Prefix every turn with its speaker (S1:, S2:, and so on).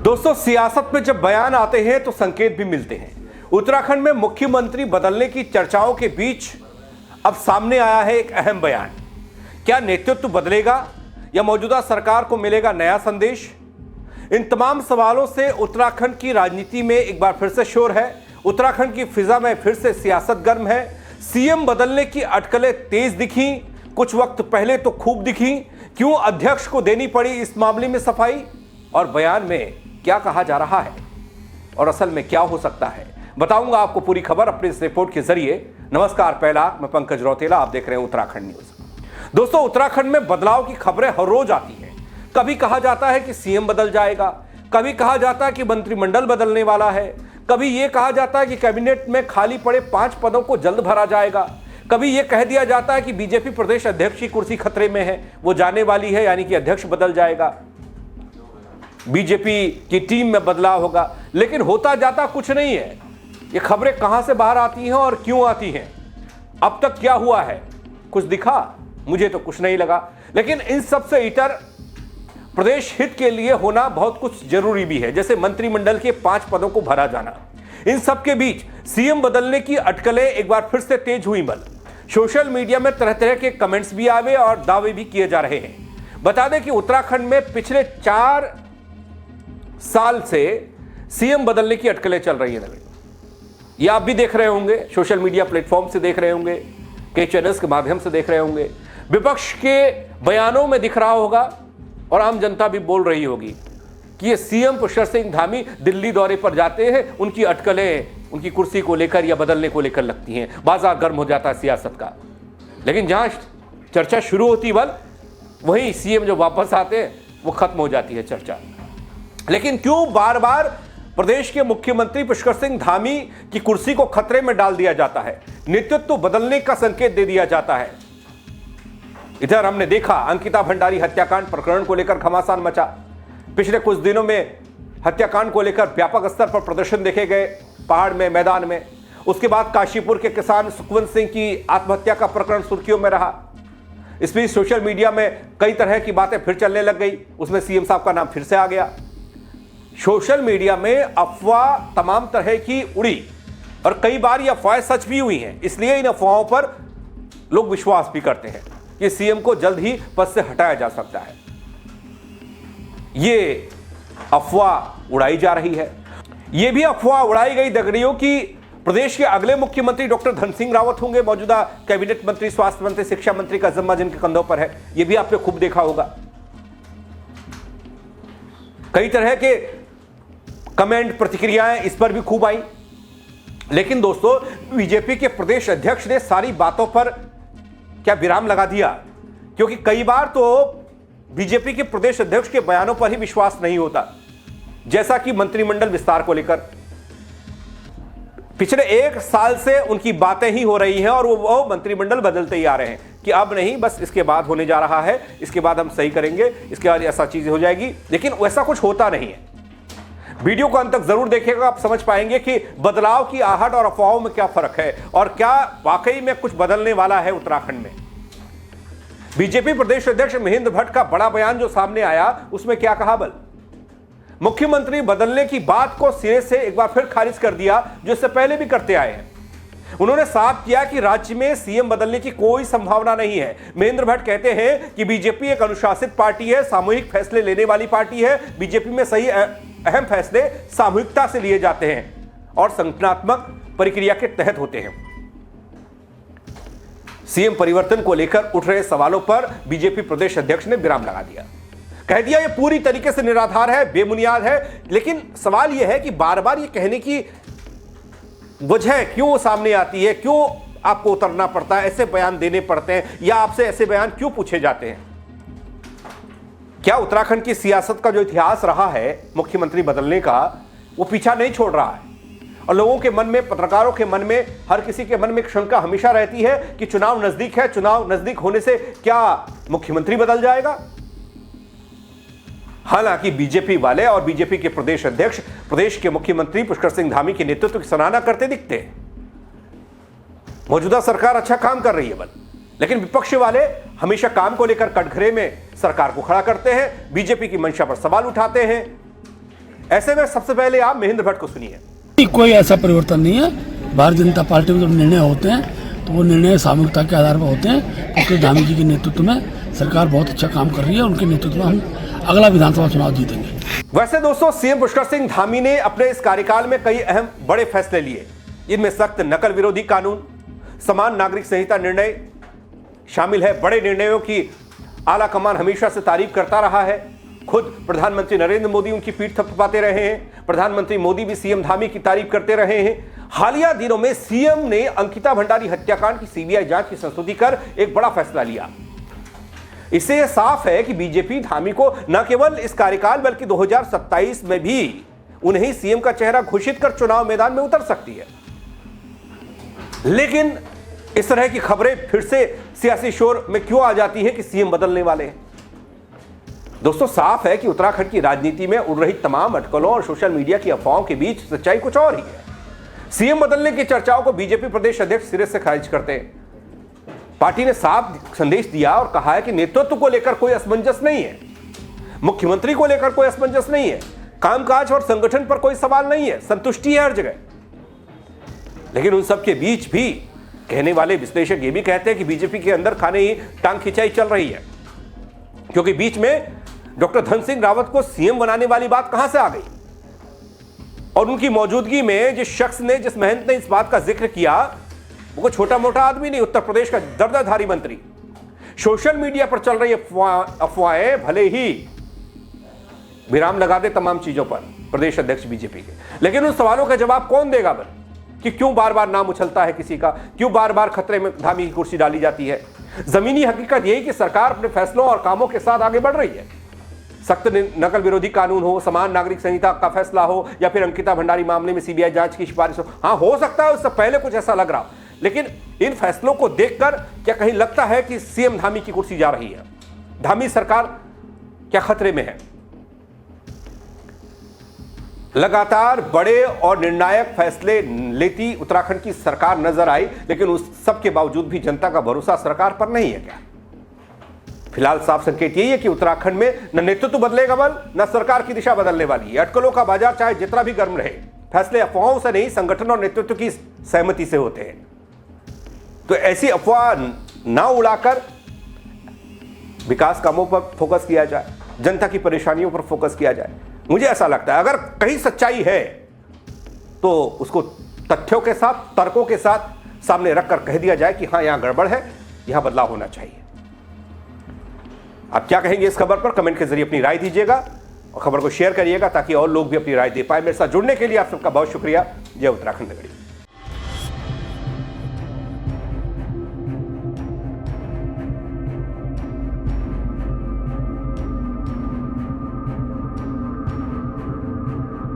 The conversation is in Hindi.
S1: दोस्तों, सियासत में जब बयान आते हैं तो संकेत भी मिलते हैं। उत्तराखंड में मुख्यमंत्री बदलने की चर्चाओं के बीच अब सामने आया है एक अहम बयान। क्या नेतृत्व बदलेगा या मौजूदा सरकार को मिलेगा नया संदेश? इन तमाम सवालों से उत्तराखंड की राजनीति में एक बार फिर से शोर है। उत्तराखंड की फिजा में फिर से सियासत गर्म है। सीएम बदलने की अटकलें तेज दिखी, कुछ वक्त पहले तो खूब दिखी। क्यों अध्यक्ष को देनी पड़ी इस मामले में सफाई, और बयान में क्या कहा जा रहा है और असल में क्या हो सकता है, बताऊंगा आपको पूरी खबर अपने इस रिपोर्ट के जरिए। नमस्कार, पहला मैं पंकज रौतेला, आप देख रहे हैं उत्तराखंड न्यूज। दोस्तों, उत्तराखंड में बदलाव की खबरें हर रोज आती हैं। कभी कहा जाता है कि सीएम बदल जाएगा, कभी कहा जाता है कि मंत्रिमंडल बदलने वाला है, कभी यह कहा जाता है कि कैबिनेट में खाली पड़े 5 पदों को जल्द भरा जाएगा, कभी यह कह दिया जाता है कि बीजेपी प्रदेश अध्यक्ष की कुर्सी खतरे में है, वो जाने वाली है, यानी कि अध्यक्ष बदल जाएगा, बीजेपी की टीम में बदलाव होगा। लेकिन होता जाता कुछ नहीं है। ये खबरें कहां से बाहर आती हैं और क्यों आती हैं? अब तक क्या हुआ है? कुछ दिखा? मुझे तो कुछ नहीं लगा। लेकिन इन सब से इतर प्रदेश हित के लिए होना बहुत कुछ जरूरी भी है, जैसे मंत्रिमंडल के 5 पदों को भरा जाना। इन सब के बीच सीएम बदलने की अटकलें एक बार फिर से तेज हुई बल। सोशल मीडिया में तरह तरह के कमेंट्स भी आए और दावे भी किए जा रहे हैं। बता दें कि उत्तराखंड में पिछले 4 साल से सीएम बदलने की अटकलें चल रही है। ये आप भी देख रहे होंगे, सोशल मीडिया प्लेटफॉर्म से देख रहे होंगे, कई चैनल्स के माध्यम से देख रहे होंगे, विपक्ष के बयानों में दिख रहा होगा और आम जनता भी बोल रही होगी कि ये सीएम पुष्कर सिंह धामी दिल्ली दौरे पर जाते हैं, उनकी अटकलें उनकी कुर्सी को लेकर या बदलने को लेकर लगती हैं, बाजार गर्म हो जाता है सियासत का। लेकिन जहां चर्चा शुरू होती बल, वहीं सीएम जो वापस आते हैं वो खत्म हो जाती है चर्चा। लेकिन क्यों बार बार प्रदेश के मुख्यमंत्री पुष्कर सिंह धामी की कुर्सी को खतरे में डाल दिया जाता है, नेतृत्व बदलने का संकेत दे दिया जाता है? इधर हमने देखा अंकिता भंडारी हत्याकांड प्रकरण को लेकर घमासान मचा। पिछले कुछ दिनों में हत्याकांड को लेकर व्यापक स्तर पर प्रदर्शन देखे गए पहाड़ में, मैदान में। उसके बाद काशीपुर के किसान सुखवंत सिंह की आत्महत्या का प्रकरण सुर्खियों में रहा। इस बीच सोशल मीडिया में कई तरह की बातें फिर चलने लग गई, उसमें सीएम साहब का नाम फिर से आ गया। सोशल मीडिया में अफवाह तमाम तरह की उड़ी और कई बार ये अफवाहें सच भी हुई हैं, इसलिए इन अफवाहों पर लोग विश्वास भी करते हैं कि सीएम को जल्द ही पद से हटाया जा सकता है। ये अफवाह उड़ाई जा रही है। ये भी अफवाह उड़ाई गई दगड़ियों की प्रदेश के अगले मुख्यमंत्री डॉक्टर धन सिंह रावत होंगे, मौजूदा कैबिनेट मंत्री, स्वास्थ्य मंत्री, शिक्षा मंत्री का जिम्मा जिनके कंधों पर है। यह भी आपने खूब देखा होगा। कई तरह के कमेंट, प्रतिक्रियाएं इस पर भी खूब आई। लेकिन दोस्तों, बीजेपी के प्रदेश अध्यक्ष ने सारी बातों पर क्या विराम लगा दिया? क्योंकि कई बार तो बीजेपी के प्रदेश अध्यक्ष के बयानों पर ही विश्वास नहीं होता, जैसा कि मंत्रिमंडल विस्तार को लेकर पिछले 1 साल से उनकी बातें ही हो रही हैं और वो मंत्रिमंडल बदलते ही आ रहे हैं कि अब नहीं, बस इसके बाद होने जा रहा है, इसके बाद हम सही करेंगे, इसके बाद ऐसा चीज हो जाएगी। लेकिन वैसा कुछ होता नहीं है। वीडियो को अंत तक जरूर देखिएगा, आप समझ पाएंगे कि बदलाव की आहट और अफवाहों में क्या फर्क है और क्या वाकई में कुछ बदलने वाला है उत्तराखंड में। बीजेपी प्रदेश अध्यक्ष महेंद्र भट्ट का बड़ा बयान जो सामने आया, उसमें क्या कहा बल? मुख्यमंत्री बदलने की बात को सिरे से एक बार फिर खारिज कर दिया, जो इससे पहले भी करते आए हैं। उन्होंने साफ किया कि राज्य में सीएम बदलने की कोई संभावना नहीं है। महेंद्र भट्ट कहते हैं कि बीजेपी एक अनुशासित पार्टी है, सामूहिक फैसले लेने वाली पार्टी है। बीजेपी में सही अहम फैसले सामूहिकता से लिए जाते हैं और संगठनात्मक प्रक्रिया के तहत होते हैं। सीएम परिवर्तन को लेकर उठ रहे सवालों पर बीजेपी प्रदेश अध्यक्ष ने विराम लगा दिया, कह दिया ये पूरी तरीके से निराधार है, बेबुनियाद है। लेकिन सवाल यह है कि बार बार ये कहने की वजह क्यों सामने आती है? क्यों आपको उतरना पड़ता है, ऐसे बयान देने पड़ते हैं, या आपसे ऐसे बयान क्यों पूछे जाते हैं? क्या उत्तराखंड की सियासत का जो इतिहास रहा है मुख्यमंत्री बदलने का, वो पीछा नहीं छोड़ रहा है? और लोगों के मन में, पत्रकारों के मन में, हर किसी के मन में एक शंका हमेशा रहती है कि चुनाव नजदीक है, चुनाव नजदीक होने से क्या मुख्यमंत्री बदल जाएगा? हालांकि बीजेपी वाले और बीजेपी के प्रदेश अध्यक्ष प्रदेश के मुख्यमंत्री पुष्कर सिंह धामी के नेतृत्व की सराहना करते दिखते हैं। मौजूदा सरकार अच्छा काम कर रही है बल, लेकिन विपक्ष वाले हमेशा काम को लेकर कटघरे में सरकार को खड़ा करते हैं, बीजेपी की मंशा पर सवाल उठाते हैं। ऐसे में सबसे पहले आप महेंद्र भट्ट को सुनिए।
S2: कोई ऐसा परिवर्तन नहीं है। भारतीय जनता पार्टी में जब निर्णय होते हैं तो वो निर्णय सामूहिकता के आधार पर होते हैं, क्योंकि धामी जी के नेतृत्व में सरकार बहुत अच्छा काम कर रही है। उनके नेतृत्व में हम अगला विधानसभा चुनाव जीतेंगे।
S1: वैसे दोस्तों, सीएम पुष्कर सिंह धामी ने अपने इस कार्यकाल में कई अहम बड़े फैसले लिए। इनमें सख्त नकल विरोधी कानून, समान नागरिक संहिता निर्णय शामिल है। बड़े निर्णयों की आला कमान हमेशा से तारीफ करता रहा है। खुद प्रधानमंत्री नरेंद्र मोदी उनकी पीठ थपथपाते रहे हैं। प्रधानमंत्री मोदी भी सीएम धामी की तारीफ करते रहे हैं। हालिया दिनों में सीएम ने अंकिता भंडारी हत्याकांड की सीबीआई जांच की संस्तुति कर एक बड़ा फैसला लिया। इससे यह साफ है कि बीजेपी धामी को न केवल इस कार्यकाल बल्कि 2027 में भी उन्हें सीएम का चेहरा घोषित कर चुनाव मैदान में उतर सकती है। लेकिन इस तरह की खबरें फिर से सियासी शोर में क्यों आ जाती हैं कि सीएम बदलने वाले हैं? दोस्तों, साफ है कि उत्तराखंड की राजनीति में उड़ रही तमाम अटकलों और सोशल मीडिया की अफवाहों के बीच सच्चाई कुछ और ही है। सीएम बदलने की चर्चाओं को बीजेपी प्रदेश अध्यक्ष सिरे से खारिज करते हैं। पार्टी ने साफ संदेश दिया और कहा है कि नेतृत्व को लेकर कोई असमंजस नहीं है, मुख्यमंत्री को लेकर कोई असमंजस नहीं है, कामकाज और संगठन पर कोई सवाल नहीं है, संतुष्टि है हर जगह। लेकिन उन सब के बीच भी कहने वाले विश्लेषक ये भी कहते हैं कि बीजेपी के अंदर खाने ही टांग खिंचाई चल रही है, क्योंकि बीच में डॉक्टर धन सिंह रावत को सीएम बनाने वाली बात कहां से आ गई? और उनकी मौजूदगी में जिस शख्स ने, जिस महंत ने इस बात का जिक्र किया, वो छोटा मोटा आदमी नहीं, उत्तर प्रदेश का दर्दाधारी मंत्री। सोशल मीडिया पर चल रही अफवाहें भले ही विराम लगा दे तमाम चीजों पर प्रदेश अध्यक्ष बीजेपी के, लेकिन उन सवालों का जवाब कौन देगा बल कि क्यों बार बार नाम उछलता है किसी का, क्यों बार बार खतरे में धामी की कुर्सी डाली जाती है? जमीनी हकीकत यही कि सरकार अपने फैसलों और कामों के साथ आगे बढ़ रही है। सख्त नकल विरोधी कानून हो, समान नागरिक संहिता का फैसला हो, या फिर अंकिता भंडारी मामले में सीबीआई जांच की सिफारिश हो, हाँ हो सकता है उससे पहले कुछ ऐसा लग रहा, लेकिन इन फैसलों को देखकर क्या कहीं लगता है कि सीएम धामी की कुर्सी जा रही है? धामी सरकार क्या खतरे में है? लगातार बड़े और निर्णायक फैसले लेती उत्तराखंड की सरकार नजर आई, लेकिन उस सब के बावजूद भी जनता का भरोसा सरकार पर नहीं है क्या? फिलहाल साफ संकेत यही है कि उत्तराखंड में न नेतृत्व बदलेगा बल, न सरकार की दिशा बदलने वाली है। अटकलों का बाजार चाहे जितना भी गर्म रहे, फैसले अफवाहों से नहीं, संगठन और नेतृत्व की सहमति से होते हैं। तो ऐसी अफवाह ना उड़ाकर विकास कामों पर फोकस किया जाए, जनता की परेशानियों पर फोकस किया जाए। मुझे ऐसा लगता है अगर कहीं सच्चाई है तो उसको तथ्यों के साथ, तर्कों के साथ सामने रखकर कह दिया जाए कि हां, यहां गड़बड़ है, यहां बदलाव होना चाहिए। आप क्या कहेंगे इस खबर पर? कमेंट के जरिए अपनी राय दीजिएगा और खबर को शेयर करिएगा ताकि और लोग भी अपनी राय दे पाए। मेरे साथ जुड़ने के लिए आप सबका बहुत शुक्रिया। जय उत्तराखंड नगरी।